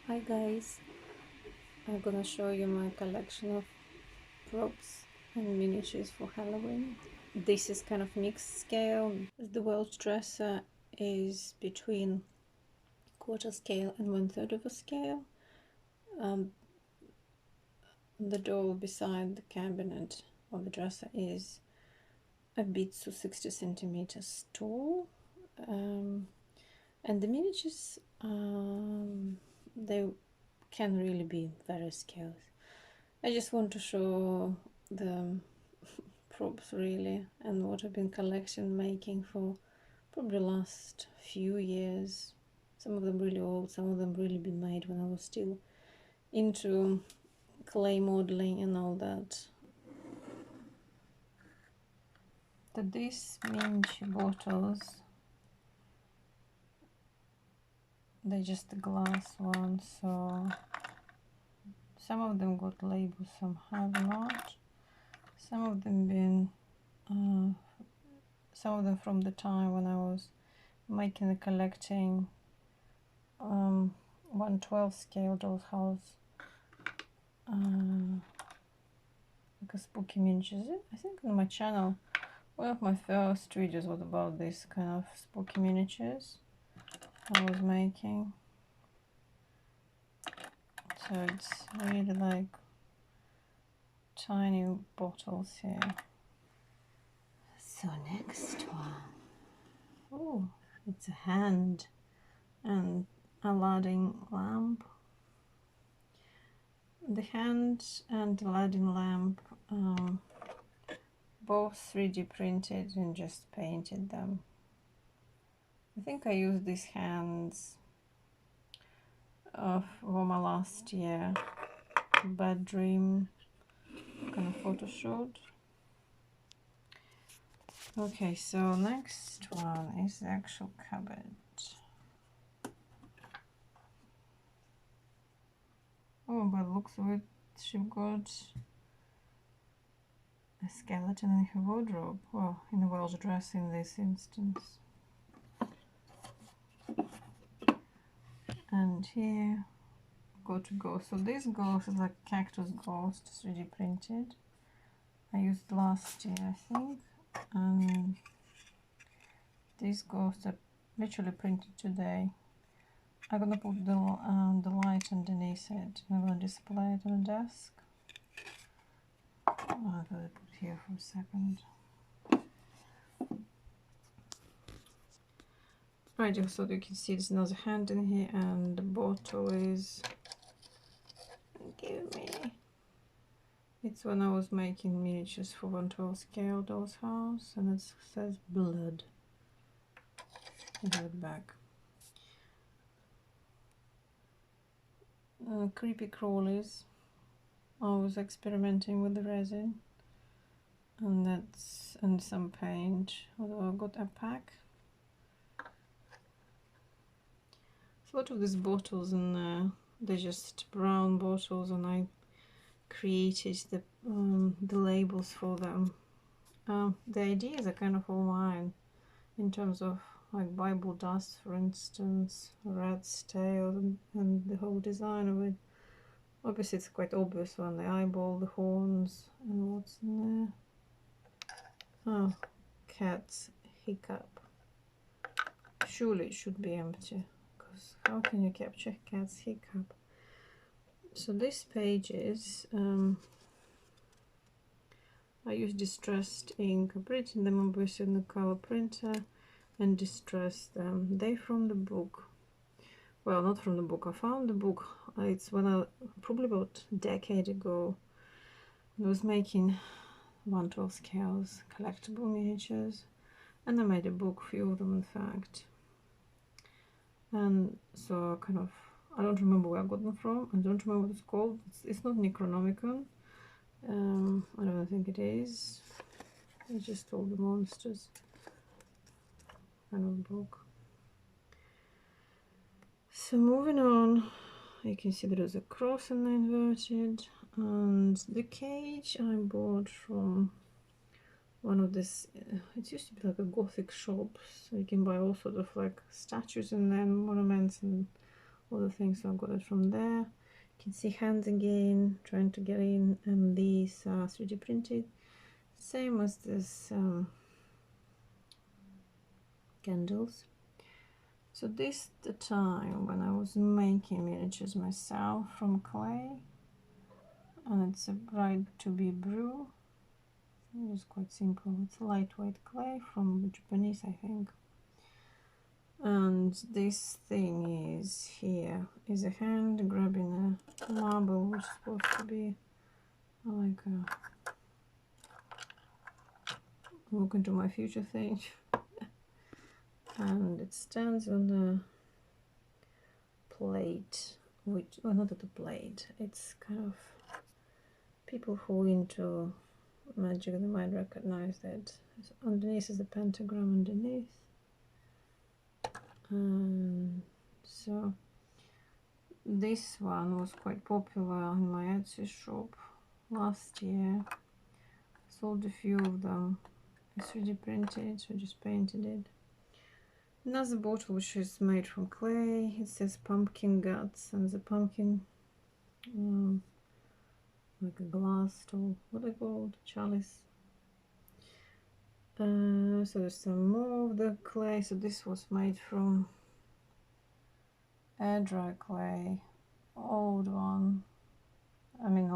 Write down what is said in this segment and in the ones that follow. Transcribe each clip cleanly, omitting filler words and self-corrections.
Hi guys, I'm gonna show you my collection of props and miniatures for Halloween. This is kind of mixed scale. The Welsh dresser is between quarter scale and 1/3 of a scale. The doll beside the cabinet of the dresser is a bit to 60 centimeters tall. And the miniatures, they can really be various scales. I just want to show the props really and what I've been collection making for probably last few years. Some of them really old, some of them really been made when I was still into clay modeling and all that. So these miniature bottles, they're just the glass ones, so some of them got labels, some have not. Some of them been some of them from the time when I was making the collecting 1/12 scale dollhouse, like a spooky miniatures. I think on my channel one of my first videos was about this kind of spooky miniatures I was making. So it's really like tiny bottles here. So next one, oh, it's a hand and Aladdin lamp. The hand and Aladdin lamp, both 3D printed and just painted them. I think I used these hands for my last year bad dream kind of photo shoot. Okay, so next one is the actual cupboard. Oh, by the looks of it, she got a skeleton in her wardrobe. Well, in a Welsh dress in this instance. And here, go to ghost. So this ghost is like cactus ghost, 3D printed. I used last year, I think. And these ghosts are literally printed today. I'm gonna put the light underneath it. I'm gonna display it on the desk. I'm gonna put it here for a second. Right, so you can see there's another hand in here, and the bottle is. Give me. It's when I was making miniatures for 1/12 scale doll's house, and it says blood. I have it back. Creepy crawlies. I was experimenting with the resin, and some paint. Although I got a pack. So a lot of these bottles, and they're just brown bottles, and I created the labels for them. The ideas are kind of all mine, in terms of like Bible dust, for instance, rat's tail, and the whole design of it. Obviously it's quite obvious one, the eyeball, the horns, and what's in there? Oh, cat's hiccup. Surely it should be empty, because how can you capture cat's hiccup? So these pages, I use distressed ink. I printed them obviously in the color printer and distressed them. They from the book. Well, not from the book. I found the book. It's when I, probably about a decade ago, I was making 1/12 scales collectible miniatures, and I made a book, few of them in fact. And so kind of, I don't remember where I got them from. I don't remember what it's called. It's not Necronomicon. I don't think it is. It's just all the monsters kind of book. So moving on, you can see there is a cross and inverted, and the cage I bought from one of this, it used to be like a gothic shop, so you can buy all sorts of like statues and then monuments and all the things, so I got it from there. You can see hands again trying to get in, and these are 3D printed, same as this candles. So this the time when I was making miniatures myself from clay, and it's a bride to be brew. It's quite simple. It's lightweight clay from Japanese, I think. And this thing is here is a hand grabbing a marble, which is supposed to be like a look into my future thing. And it stands on a plate, which, well, not at a plate, it's kind of, people who are into magic, they might recognize that. So underneath is a pentagram underneath. So this one was quite popular in my Etsy shop last year. Sold a few of them. It's 3D printed, so just painted it. Another bottle which is made from clay. It says pumpkin guts, and the pumpkin like a glass tool, what are they called? Chalice. So there's some more of the clay. So this was made from air dry clay, old one. I mean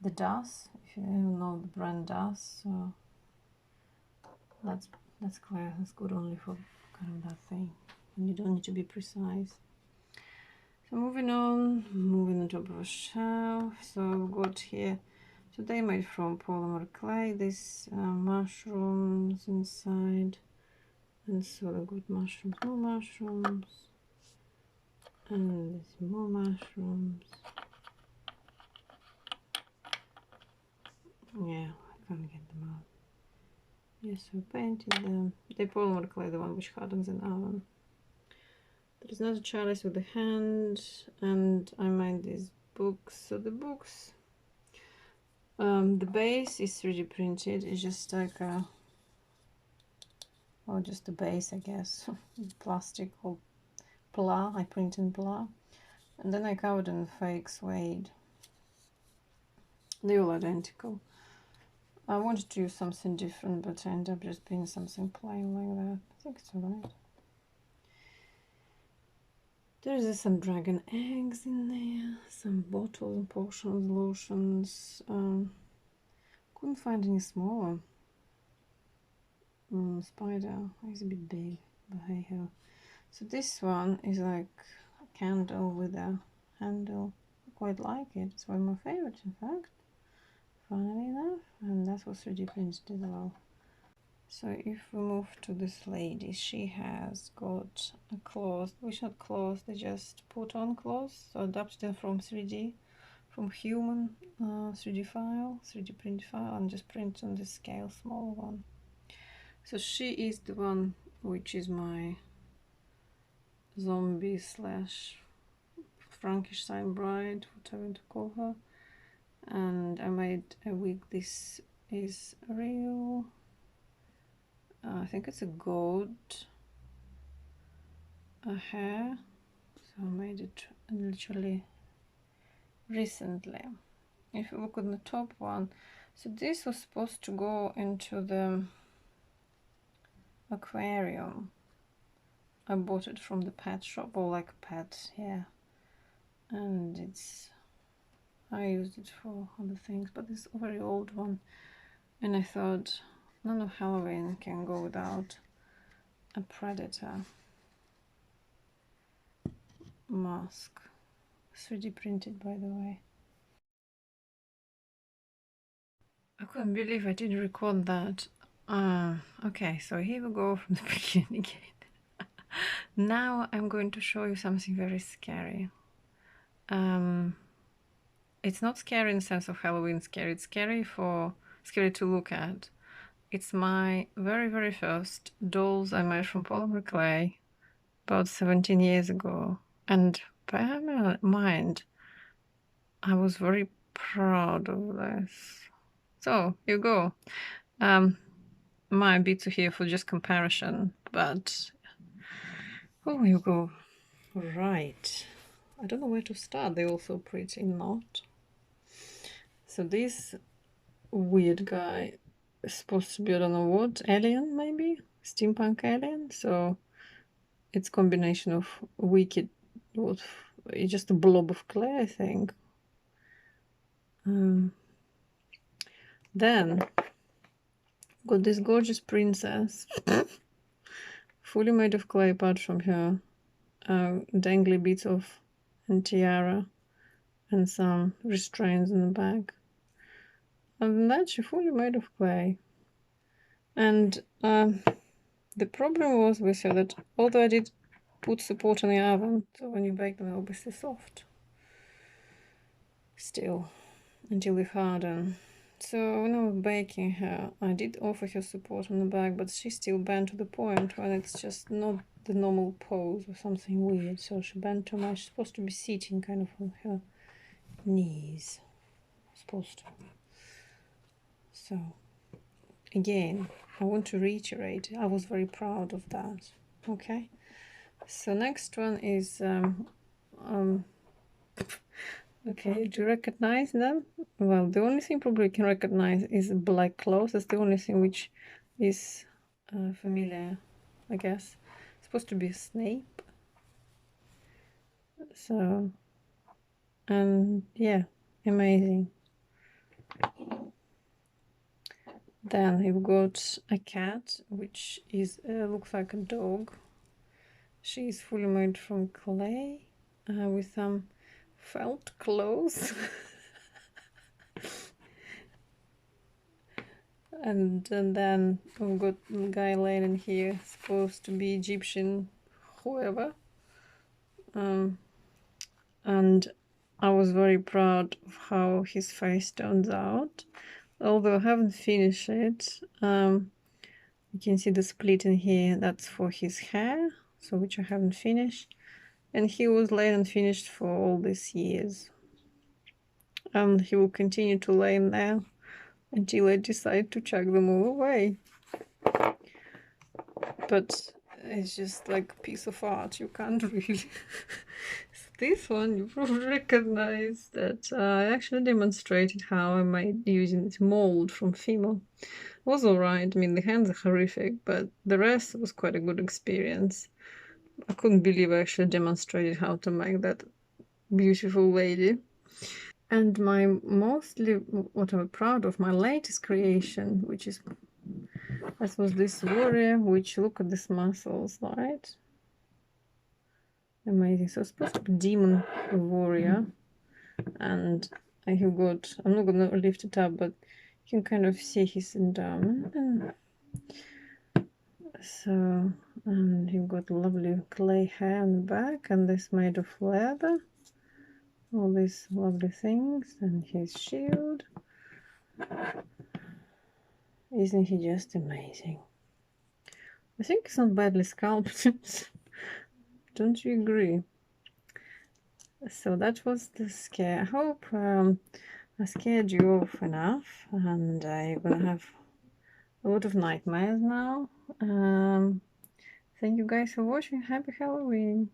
the DAS, if you know the brand DAS. So that's clay. That's good only for kind of that thing, and you don't need to be precise. So moving on top of a shelf. So I've got here, so they made from polymer clay, this mushrooms inside, and so I've got mushrooms, more mushrooms, and there's more mushrooms. Yeah, I can't get them out. Yes, so I painted them. They polymer clay, the one which hardens in oven. There's another chalice with a hand, and I made these books. So the books, the base is 3D printed. It's just like a, or just the base, I guess, plastic or pla. I print in pla, and then I covered in fake suede. They're all identical. I wanted to use something different, but I ended up just being something plain like that. I think it's alright. There's some dragon eggs in there, some bottles, potions, lotions. Couldn't find any smaller. Spider is a bit big, but hey ho. So this one is like a candle with a handle. I quite like it. It's one of my favorites, in fact, funnily enough, and that's what 3D printed as well. So if we move to this lady, she has got a cloth, which not cloth, they just put on cloth, so adapted from 3D, from human 3D file, 3D print file, and just print on the scale, small one. So she is the one which is my zombie slash Frankenstein bride, whatever to call her. And I made a wig. This is real. I think it's a goat hair. So I made it literally recently. If you look at the top one, so this was supposed to go into the aquarium. I bought it from the pet shop, or like a pet, yeah. And I used it for other things, but it's a very old one. And I thought, none of Halloween can go without a predator mask. 3D printed, by the way. I couldn't believe I didn't record that. Okay, so here we go from the beginning again. Now I'm going to show you something very scary. It's not scary in the sense of Halloween scary. It's scary to look at. It's my very first dolls I made from polymer clay about 17 years ago. And bear in mind, I was very proud of this. So you go. Might be to here for just comparison, but oh, you go. Right. I don't know where to start. They're also pretty not. So this weird guy is supposed to be, I don't know what, alien maybe? Steampunk alien? So it's combination of wicked, what, it's just a blob of clay, I think. Then got this gorgeous princess, fully made of clay apart from her dangly bits of and tiara and some restraints in the back. Other than that, she fully made of clay. And the problem was with her that although I did put support in the oven, so when you bake them they're obviously soft still until they harden. So when I was baking her, I did offer her support on the back, but she still bent to the point when it's just not the normal pose or something weird. So she bent too much. She's supposed to be sitting kind of on her knees. Supposed to. So again, I want to reiterate, I was very proud of that. Okay. So next one is okay, do you recognize them? Well, the only thing probably you can recognize is black clothes. That's the only thing which is familiar, I guess. It's supposed to be Snape. So, and yeah, amazing. Then you've got a cat, which is looks like a dog. She's fully made from clay with some felt clothes. And then we've got the guy laying in here, supposed to be Egyptian, whoever. And I was very proud of how his face turns out. Although I haven't finished it, you can see the split in here, that's for his hair, so which I haven't finished. And he was laid and finished for all these years. And he will continue to lay in there until I decide to chuck them all away. But it's just like a piece of art, you can't really. So this one you probably recognize that I actually demonstrated how I made using this mold from Fimo. It was alright. I mean, the hands are horrific, but the rest was quite a good experience. I couldn't believe I actually demonstrated how to make that beautiful lady. And my mostly, what I'm proud of, my latest creation, which is, that was this warrior, which, look at these muscles, right? Amazing. So it's supposed to be demon warrior. And I have got, I'm not gonna lift it up, but you can kind of see his endowment. And so, and you've got lovely clay hair on the back, and this made of leather. All these lovely things, and his shield. Isn't he just amazing? I think it's not badly sculpted. Don't you agree? So that was the scare. I hope I scared you off enough, and you're gonna have a lot of nightmares now. Thank you guys for watching. Happy Halloween!